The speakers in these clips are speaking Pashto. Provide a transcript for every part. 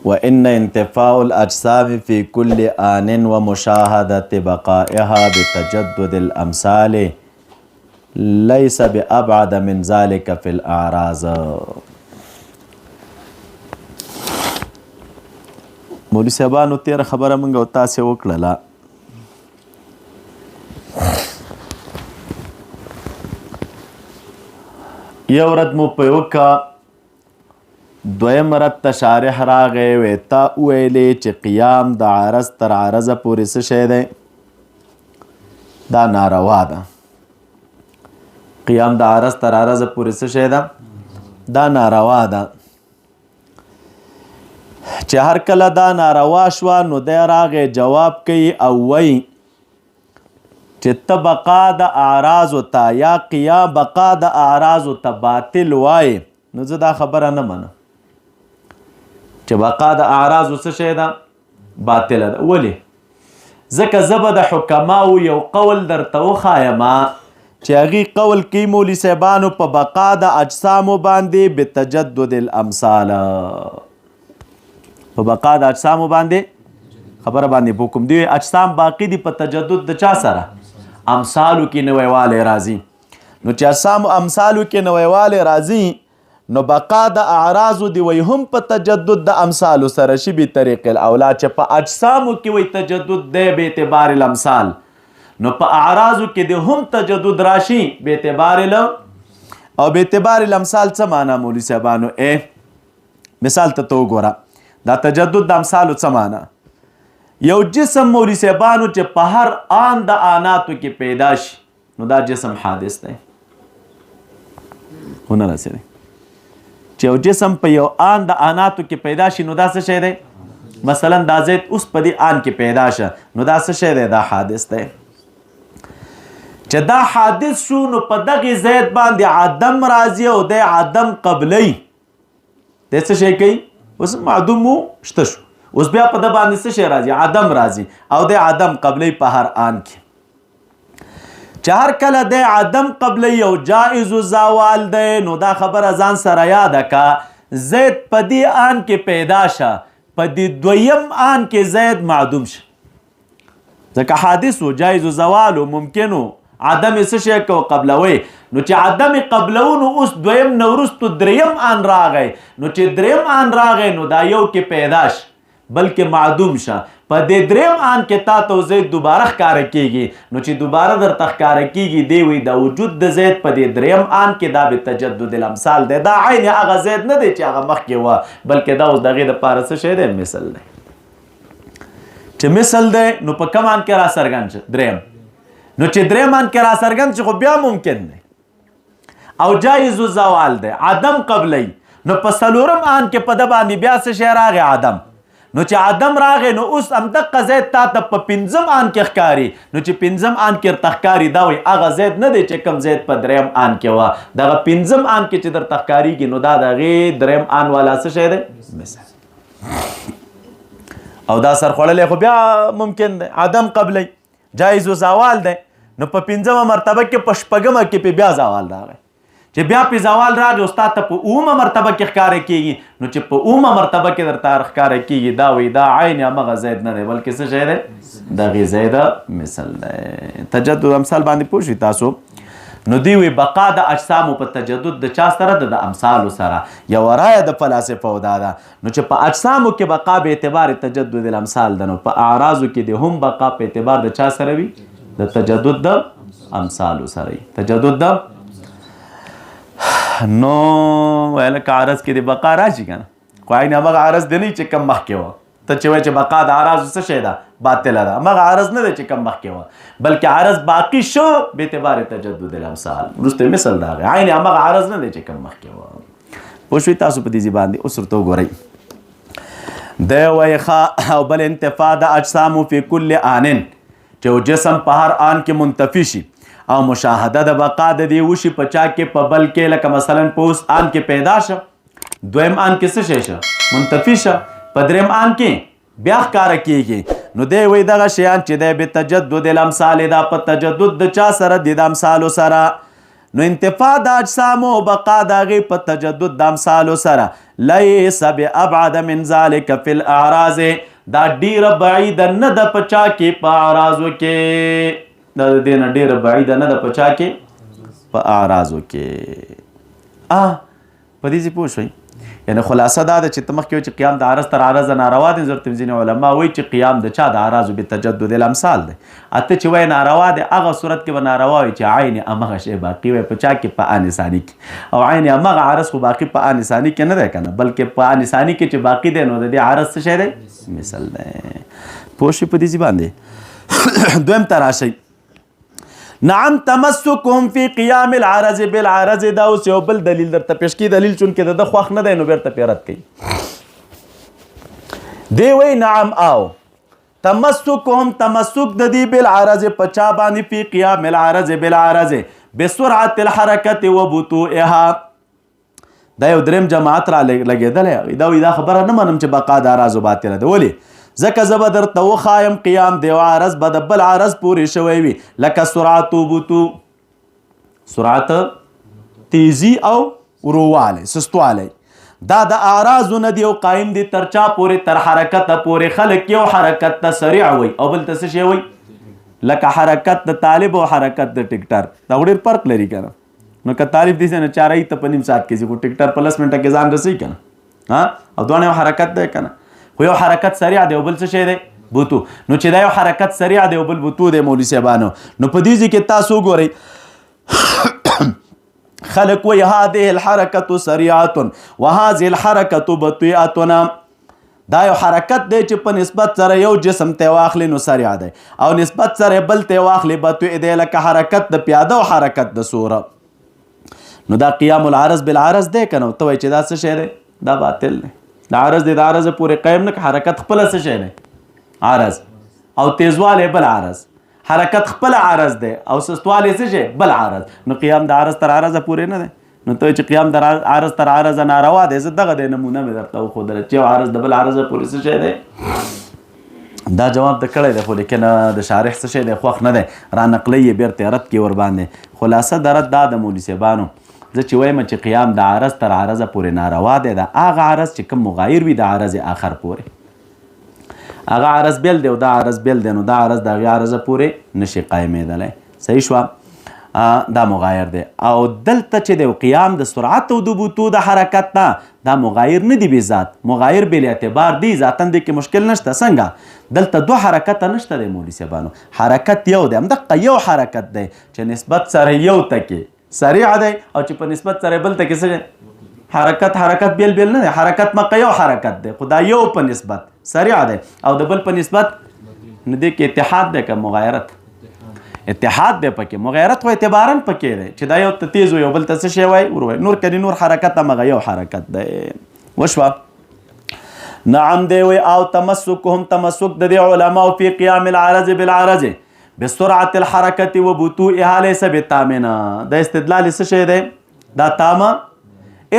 وإن انتفاع الأجسام في كل آن ومشاهدة بقائها بتجدد الأمثال ليس بأبعد من ذلك في الأعراض. مولوی صاحبانو تیره خبره موږ او تاسې وکړله. یو رد مو په وکړه، دویم رد ته شارح راغی، وی تا وویلې چې قیام د عرض تر عرضه پورې څه شی دی؟ دا ناروا ده. قیام د عرض تر عرضه پورې څه شی ده؟ دا ناروا ده. چې هر کله دا ناروا شوه نو دی راغی جواب کوي او وایي چې ته بقا د اعراضو ته یا قیام بقا د اعراضو ته باطل وایې، نو زه دا خبره نه منم چې بقا د اعراضو څه شی ده؟ باطله ده. ولې؟ ځکه زه به د حکماو یو قول درته وښایمه چې هغې قول کوي مولي صاحبانو په بقا د اجسامو باندې بتجدد الامثال، په بقا د اجسامو باندې خبره باندې په حکم دی. اجسام باقی دي په تجدد د چا سره؟ امثالو کې نویوالی راځي. نو چې اجسامو امثالو کې نویوالی راځي نو بقا د اعراضو دی وی هم په تجدد د امثالو سره شي به طریق الاولا. چې په اجسامو کې وی تجدد دی به اعتبار الامثال، نو په اعراضو کې دی هم تجدد راشي به اعتبار او به اعتبار الامثال. څه معنا مولوی صاحبانو؟ مثال ته وګوره، دا تجدد د امثالو څه معنا؟ یو جسم مولوی صاحبانو چې په هر آن د آناتو کې پیدا شي نو دا جسم حادث دی. هونه راسي چې یو جسم په یو آن د آناتو کې پیدا شي نو دا څه شی دی؟ مثلا دا زید اوس په دې آن کې پیدا شه نو دا څه شی دی؟ دا حادث دی. چې دا حادث شو نو په دغې زید باندې عدم راځي او د عدم قبلی د څه شی کوي؟ اوس معدوم و شته شو، اوس بیا په د باندې څه شی راځي؟ عدم راځي او د عدم قبلی په هر آن کې. چې هر کله د عدم قبلی یو جائز زوال دی نو دا خبره ځان سره یاده که زید په دې آن کې پیدا شه، په دې دویم آن کې زید معدوم شه، ځکه حادث و جائز زوال و ممکن و عدم څه شی کو قبلوي. نو چې عدم قبلو نو اوس دویم نه وروستو دریم آن راغی، نو چې دریم آن راغی نو دا یو کې پیدا شه بلکې معدوم شه، په دې دریم آن کې تا ته زید دوباره ښکاره کیږي، نو چې دوباره درته ښکاره کیږي دی وی د وجود د زید په دې دریم آن کې دا به تجدد الامثال دی. دا عین هغه زید نه دی چې هغه مخکې وه، بلکې دا اوس د هغې دپاره څه شی دی؟ مثل دی. چې مثل دی نو په کم آن کې را څرګند شه؟ دریم. نو چې دریم آن کې را څرګند شي خو بیا ممکن دی او جایز زوال دی، عدم قبلی. نو په څلورم آن کې په ده باندې بیا څه شی راغی؟ عدم. نو چې عدم راغی نو اوس همدغه زید تا ته په پنځم آن کې ښکاري، نو چې پنځم آن کې درته ښکاري دا وایي هغه زید نه دی چې کوم زید په دریم آن کې وه، دغه پنځم آن کې چې درته ښکارېږي نو دا د هغې دریم آن والا څه شی دی؟ مثل. او دا سرخوړلی خو بیا ممکن دی، عدم قبلی جایز زوال دی. نو په پنځمه مرتبه کې په شپږمه کې په بیا زوال راغی، چې بیا په زوال راغی استاد ته په اومه مرتبه کې ښکاره کیږي، نو چې په اومه مرتبه کې درته ښکاره کیږي دا وایي دا عین همغه زید نه دی بلکې څه شی دی؟ دغې زید مثل دی. تجدد امثال باندې پوه شوي تاسو؟ نو دوی وایي بقا د اجسامو په تجدد د چا سره ده؟ د امثالو سره. یوه رایه د فلاسفو دا ده. نو چې په اجسامو کې بقا به اعتبار تجدد الامثال ده، نو په اعراضو کې د هم بقا په اعتبار د چا سره وي؟ د تجدد د امثالو سره. تجدد د نو لکه عرض کې د بقا راشي که نه، خو عین همغه عرض دی نه چې کم مخکې وه. ته چې وایې چې بقا د اعراضو څه شی ده؟ باطله ده. همغه عرض نه دی چې کم مخکې وه، بلکې عرض باقي شو به اعتبار تجدد الامثال. وروسته مثل راغی، عین همغه عرض نه دی چې کم مخکې وه. پوه شوئ تاسو په دې ځای باندې؟ اوس ورته وګورئ. دی وایي ښه او بل انتفاع د اجسامو فی کل آنن، چې جسم په هر آن کې منتفي شي او مشاهده د بقا د دې وشي په چا کې؟ په بل کې. لکه مثلا په اوس آن کې پیدا شه، دویم آن کې څه شی شه؟ منتفي شه، په دریم آن کې بیا ښکاره کیږي. نو دی وایي دغه شیان چې دی به تجدد الامثال دا په تجدد د چا سره دی؟ د امثالو سره. نو انتفاع د اجسام او بقا د هغې په تجدد د امثالو سره لیس بابعد من ذلک فی الاعراض دا ډیره بعیده نه ده په چا کې په اعراضو کې دا د دې نه ډیره بعیده نه ده په چا کې په اعراضو کې په دې ځای پوه شوئ یعنې خلاصه دا ده چې ته مخکې وایي چې قیام د عرض تر عرضه ناروا دی ضرورت ځینې علما وایي چې قیام د چا د اعراضو بتجدد الامثال دی اته چې وایي ناروا دی هغه صورت کې به ناروا وي چې عین همغه شی باقي وي په چا کې په آن ثاني کې او عین همغه عرض خو باقي په آن ثاني کې نه دی که نه بلکې په آن ثاني کې چې باقي دی نو د دې عرض څه شی دی مثل دی پوه شوي په دې ځای باندې دویم ته راشئ نعم تمسکهم فی قیام العرض بالعرض دا اوس یو بل دلیل درته پیش کی دلیل چونکې د ده خوښ نه دی نو بیرته پې رد کوي دی وی نعم او تمسکهم تمسک د دې بالعرض په چا باندې فی قیام العرض بالعرض بسرعة الحرکت و بطوئها دا یو دریم جماعت را لګېدلی دا وایي دا خبره نه منم چې بقا د اعراضو باطله ده ولې ځکه زه به درته وښایم قیام د یو عرض به د بل عرض پورې شوی وي لکه سرعت بوتو سرعت تیزی او وروالی سستوالی دا د اعراضو نه دی او قایم دی تر چا پورې تر حرکته پورې خلک یو حرکت ته سریع وي او بل ته څه شی وي لکه حرکت د طالب او حرکت د ټکټر دا ډېر فرق لري که نه نو که طالب داسې نه چارهیي ته په نیم ساعت کې ځي خو ټکټر په 10 منټه کې ځان رسوي که نه او دواړه یو حرکت دی که نه خو یو حرکت سریع دی او بل څه شی دی بوتو نو چې دا یو حرکت سریع دی او بل بوتو دی مولوي صاحبانو نو په دې ځای کې تاسو وګورئ خلق وایي هذه الحرکة سریعة وهذه الحرکة بطیئة دا یو حرکت دی چې په نسبت سره یو جسم ته واخلي نو سریع دی او نسبت سره بل ته واخلي بطیء دی لکه حرکت د پیاده او حرکت د سوره نو دا قیام العرض بالعرض دی که نه ته وایي چې دا څه شی دی دا باطل دی د عرض دی د عرض پورې قیم نه که حرکت خپله څه شی دی عرض او تیزوالی بل عرض حرکت خپله عرض دی او سستوالی څه شی بل عرض نو قیام د عرض تر عرضه پورې نه دی نو ته چې قیام د عرض تر عرضه ناروا دی زه دغه دی نمونه مې درته وښودله چې یو عرض د بل عرضه پورې څه شی دی دا جواب د کړی دی خو لیکن د شارح څه شی دی خوښ نه دی رانقلی یې بیرته رد کړي ورباندې خلاصه د رد دا د مولوي صاحبانو زه چې وایم چې قیام د عرض تر عرضه پورې ناروا دی دا هغه عرض چې کوم مغایر وي د عرض آخر پورې هغه عرض بیل دی او دا عرض بیل دی نو دا عرض د هغې عرضه پورې نشي قایمېدلی صحیح شوه دا مغایر دی او دلته چې دی قیام د سرعت او د بوتو د حرکت نه دا مغایر نه دی بې ذات مغایر بل اعتبار دی ذاتا دی کې مشکل نشته څنګه دلته دو حرکته نشته دی مولوي صاحبانو حرکت یو دی همدقه یو حرکت دی چې نسبت سره یو ته کې سریع دی او چې په نسبت سره بل ته کې څه حرکت بیل بیل نه دی حرکت مقه یو حرکت دی خو دا یو په نسبت سریع دی او د بل په نسبت نه دی کې اتحاد دی که مغایرت اتحاد دی پکې مغایرت خو اعتبارا پکې دی چې دا یو ته تیز وي او بل ته څه شی وایي ور وایي نور کني نور حرکت همغه یو حرکت دی وشوه نعم دی وی او تمسکهم تمسک د دې علماء فی قیام العرض بالعرض بسرعة الحرکت و بطوئها لیس بتامنا دا استدلال څه شی دی دا تامه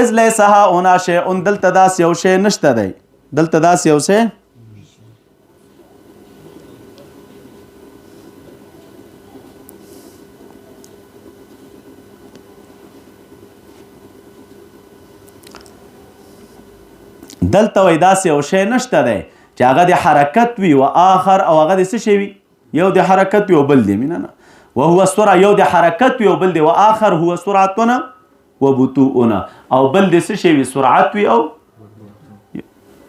اذ لیس هنا شیء دلته داسې یو شی نشته دی دلته داسې یو شی دلته وایي داسې یو شی نشته دی چې هغه د حرکت وي و آخر او هغه د څه شی وي یو د حرکت وي او بل دی مینه نه وهو سرعه یو د حرکت وي او بل دی و آخر هو سرعتنا و بطوءنا او بل د څه شی وي سرعت وي او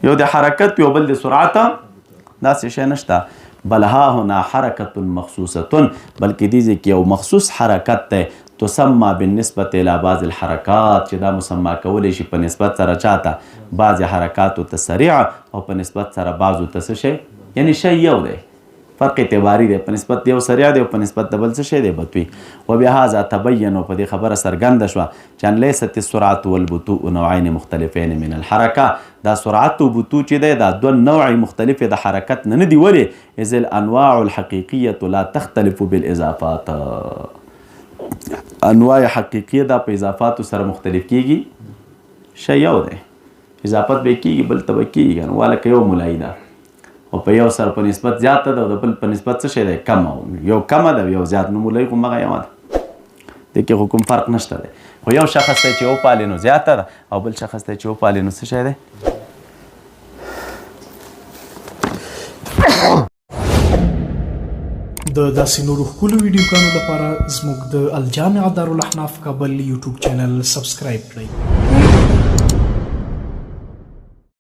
یو د حرکت وي او بل د سرعت داسې شی نشته بل ها هنا حرکت مخصوصه بلکې دې ځای کې یو مخصوص حرکت دی تسمى بالنسبة الى بعض الحركات چې دا مسما کولی شي په نسبت سره چاته بعض حرکاتو ته سریع او په نسبت سره بعضو ته څه شی یعنی شی یو دی فرق اعتباری دی په نسبت یو سریع دی او په نسبت د بل څه شی دی بطوي وبهذا تبين په دې خبره څرګنده شوه چې ان لیست السرعة والبطوء نوعین مختلفین من الحرکه دا سرعت او بطوء چې دی دا دوه نوعی مختلفې د حرکت نه دي ولې اذ الانواع الحقیقیه لا تختلف بالاضافات انواع حقیقیه دا په اضافاتو سره مختلف کیږي شی یو دی اضافت به کیږي بل ته به کیږي نو والکه یو ملایي ده او په یو سره په نسبت زیاته ده او د بل په نسبت څه شی دی کمه یو کمه ده یو زیات نو ملایي خو مغه یوه ده دې کې کوم فرق نشته دی خو یو شخص دی چې وپالي نو زیاته ده او بل شخص دی چې وپالي نو څه شی دی د داسې نورو ښکلو ویډیوګانو لپاره زموږ د الجامع دارالاحناف کابل یوټیوب چینل سبسکرایب کړئ.